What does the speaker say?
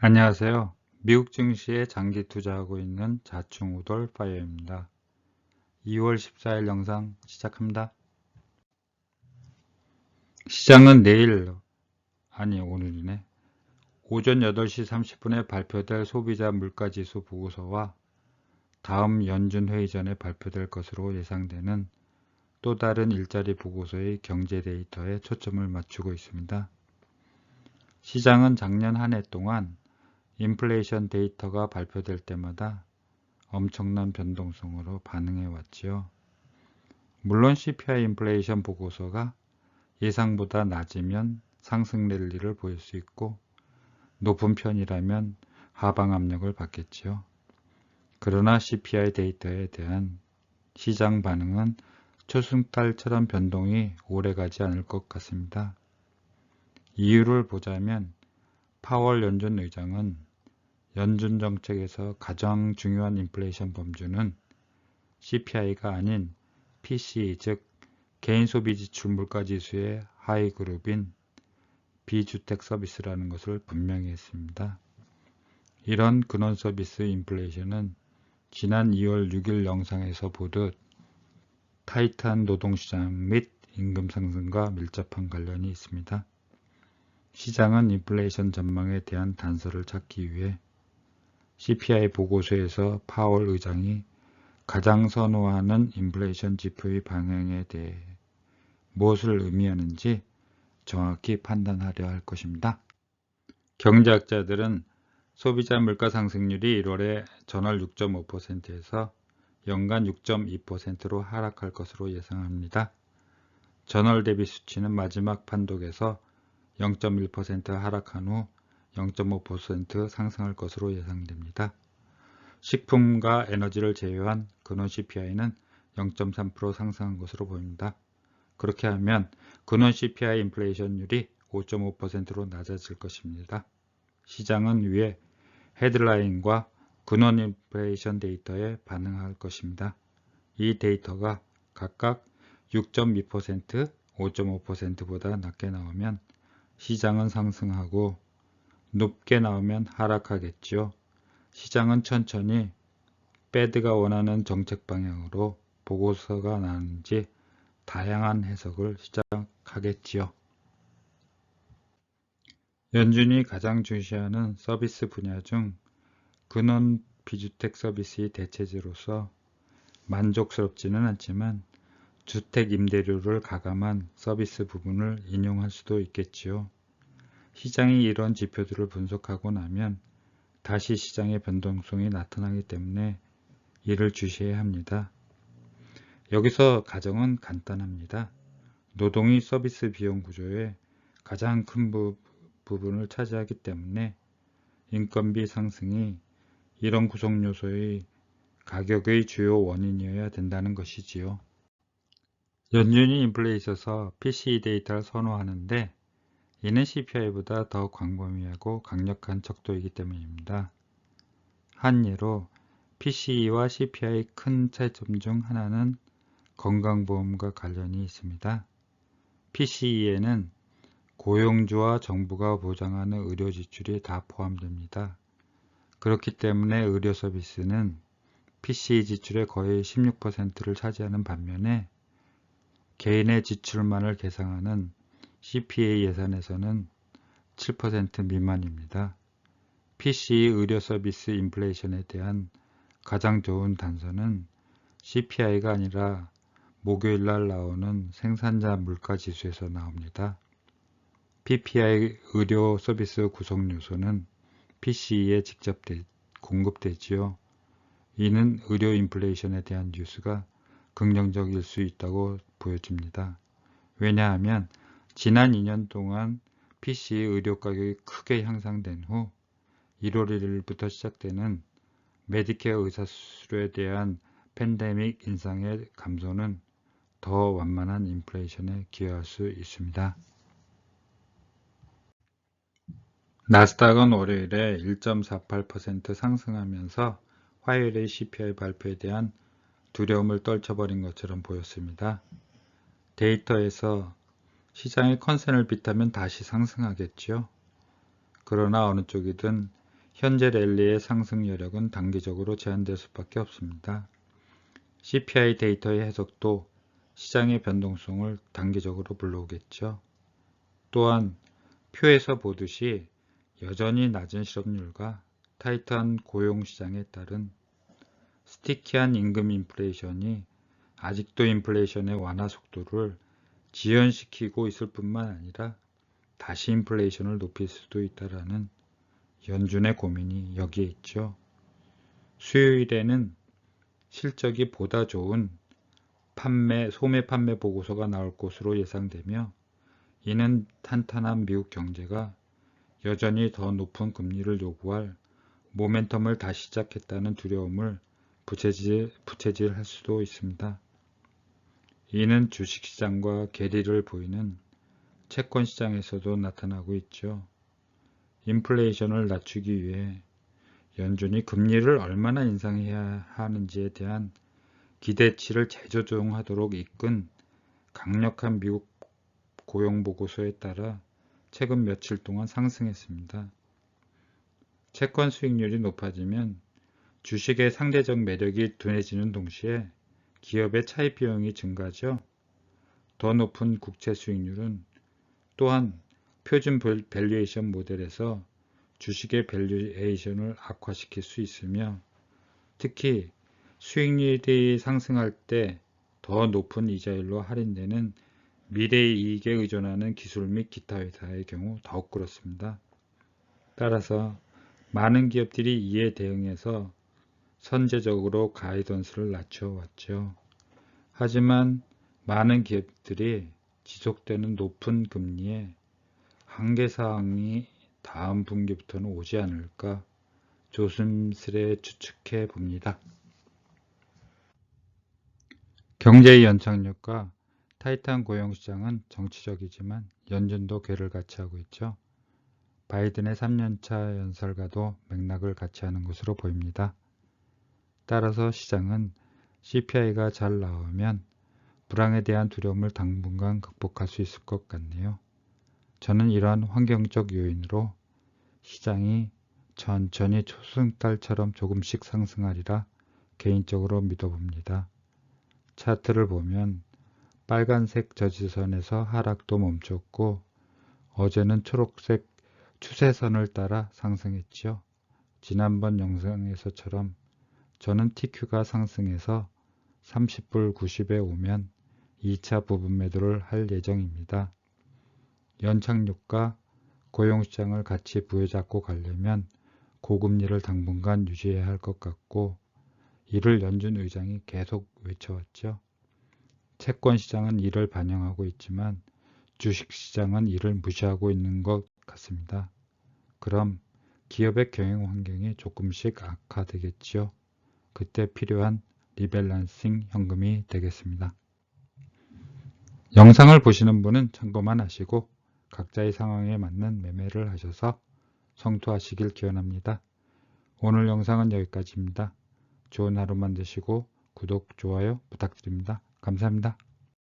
안녕하세요. 미국 증시에 장기 투자하고 있는 자충우돌 파이어입니다. 2월 14일 영상 시작합니다. 시장은 오늘이네. 오전 8시 30분에 발표될 소비자 물가지수 보고서와 다음 연준 회의 전에 발표될 것으로 예상되는 또 다른 일자리 보고서의 경제 데이터에 초점을 맞추고 있습니다. 시장은 작년 한 해 동안 인플레이션 데이터가 발표될 때마다 엄청난 변동성으로 반응해 왔지요. 물론 CPI 인플레이션 보고서가 예상보다 낮으면 상승 랠리를 보일 수 있고 높은 편이라면 하방 압력을 받겠지요. 그러나 CPI 데이터에 대한 시장 반응은 초승달처럼 변동이 오래가지 않을 것 같습니다. 이유를 보자면 파월 연준 의장은 연준 정책에서 가장 중요한 인플레이션 범주는 CPI가 아닌 PCE, 즉 개인소비지출 물가지수의 하위 그룹인 비주택 서비스라는 것을 분명히 했습니다. 이런 근원서비스 인플레이션은 지난 2월 6일 영상에서 보듯 타이트한 노동시장 및 임금 상승과 밀접한 관련이 있습니다. 시장은 인플레이션 전망에 대한 단서를 찾기 위해 CPI 보고서에서 파월 의장이 가장 선호하는 인플레이션 지표의 방향에 대해 무엇을 의미하는지 정확히 판단하려 할 것입니다. 경제학자들은 소비자 물가 상승률이 1월에 전월 6.5%에서 연간 6.2%로 하락할 것으로 예상합니다. 전월 대비 수치는 마지막 판독에서 0.1% 하락한 후 0.5% 상승할 것으로 예상됩니다. 식품과 에너지를 제외한 근원 CPI는 0.3% 상승한 것으로 보입니다. 그렇게 하면 근원 CPI 인플레이션율이 5.5%로 낮아질 것입니다. 시장은 위에 헤드라인과 근원 인플레이션 데이터에 반응할 것입니다. 이 데이터가 각각 6.2%, 5.5%보다 낮게 나오면 시장은 상승하고 높게 나오면 하락하겠지요. 시장은 천천히 패드가 원하는 정책 방향으로 보고서가 나는지 다양한 해석을 시작하겠지요. 연준이 가장 중시하는 서비스 분야 중 근원 비주택 서비스의 대체제로서 만족스럽지는 않지만 주택 임대료를 가감한 서비스 부분을 인용할 수도 있겠지요. 시장이 이런 지표들을 분석하고 나면 다시 시장의 변동성이 나타나기 때문에 이를 주시해야 합니다. 여기서 가정은 간단합니다. 노동이 서비스 비용 구조의 가장 큰 부분을 차지하기 때문에 인건비 상승이 이런 구성 요소의 가격의 주요 원인이어야 된다는 것이지요. 연준이 인플레에 있어서 PCE 데이터를 선호하는데 이는 CPI보다 더 광범위하고 강력한 척도이기 때문입니다. 한 예로 PCE와 CPI의 큰 차이점 중 하나는 건강보험과 관련이 있습니다. PCE에는 고용주와 정부가 보장하는 의료 지출이 다 포함됩니다. 그렇기 때문에 의료 서비스는 PCE 지출의 거의 16%를 차지하는 반면에 개인의 지출만을 계상하는 CPA 예산에서는 7% 미만입니다. PCE 의료 서비스 인플레이션에 대한 가장 좋은 단서는 CPI가 아니라 목요일날 나오는 생산자 물가 지수에서 나옵니다. PPI 의료 서비스 구성 요소는 PCE에 직접 공급되지요. 이는 의료 인플레이션에 대한 뉴스가 긍정적일 수 있다고 보여집니다. 왜냐하면 지난 2년 동안 PCE 의료 가격이 크게 향상된 후 1월 1일부터 시작되는 메디케어 의사수수료에 대한 팬데믹 인상의 감소는 더 완만한 인플레이션에 기여할 수 있습니다. 나스닥은 월요일에 1.48% 상승하면서 화요일의 CPI 발표에 대한 두려움을 떨쳐버린 것처럼 보였습니다. 데이터에서 시장의 컨센을 빗하면 다시 상승하겠죠. 그러나 어느 쪽이든 현재 랠리의 상승 여력은 단기적으로 제한될 수밖에 없습니다. CPI 데이터의 해석도 시장의 변동성을 단기적으로 불러오겠죠. 또한 표에서 보듯이 여전히 낮은 실업률과 타이트한 고용시장에 따른 스티키한 임금 인플레이션이 아직도 인플레이션의 완화 속도를 지연시키고 있을 뿐만 아니라 다시 인플레이션을 높일 수도 있다라는 연준의 고민이 여기에 있죠. 수요일에는 실적이 보다 좋은 소매 판매 보고서가 나올 것으로 예상되며 이는 탄탄한 미국 경제가 여전히 더 높은 금리를 요구할 모멘텀을 다시 시작했다는 두려움을 부채질할 수도 있습니다. 이는 주식시장과 괴리를 보이는 채권시장에서도 나타나고 있죠. 인플레이션을 낮추기 위해 연준이 금리를 얼마나 인상해야 하는지에 대한 기대치를 재조정하도록 이끈 강력한 미국 고용보고서에 따라 최근 며칠 동안 상승했습니다. 채권 수익률이 높아지면 주식의 상대적 매력이 둔해지는 동시에 기업의 차입 비용이 증가하죠. 더 높은 국채 수익률은 또한 표준 밸류에이션 모델에서 주식의 밸류에이션을 악화시킬 수 있으며 특히 수익률이 상승할 때 더 높은 이자율로 할인되는 미래의 이익에 의존하는 기술 및 기타 회사의 경우 더욱 그렇습니다. 따라서 많은 기업들이 이에 대응해서 선제적으로 가이던스를 낮춰왔죠. 하지만 많은 기업들이 지속되는 높은 금리에 한계사항이 다음 분기부터는 오지 않을까 조심스레 추측해 봅니다. 경제의 연착륙과 타이트한 고용시장은 정치적이지만 연준도 궤를 같이 하고 있죠. 바이든의 3년차 연설과도 맥락을 같이 하는 것으로 보입니다. 따라서 시장은 CPI가 잘 나오면 불황에 대한 두려움을 당분간 극복할 수 있을 것 같네요. 저는 이러한 환경적 요인으로 시장이 천천히 초승달처럼 조금씩 상승하리라 개인적으로 믿어봅니다. 차트를 보면 빨간색 저지선에서 하락도 멈췄고 어제는 초록색 추세선을 따라 상승했지요. 지난번 영상에서처럼 저는 TQ가 상승해서 30불 90에 오면 2차 부분 매도를 할 예정입니다. 연착륙과 고용시장을 같이 부여잡고 가려면 고금리를 당분간 유지해야 할 것 같고 이를 연준 의장이 계속 외쳐왔죠. 채권시장은 이를 반영하고 있지만 주식시장은 이를 무시하고 있는 것 같습니다. 그럼 기업의 경영 환경이 조금씩 악화되겠지요. 그때 필요한 리밸런싱 현금이 되겠습니다. 영상을 보시는 분은 참고만 하시고 각자의 상황에 맞는 매매를 하셔서 성투하시길 기원합니다. 오늘 영상은 여기까지입니다. 좋은 하루 만드시고 구독, 좋아요 부탁드립니다. 감사합니다.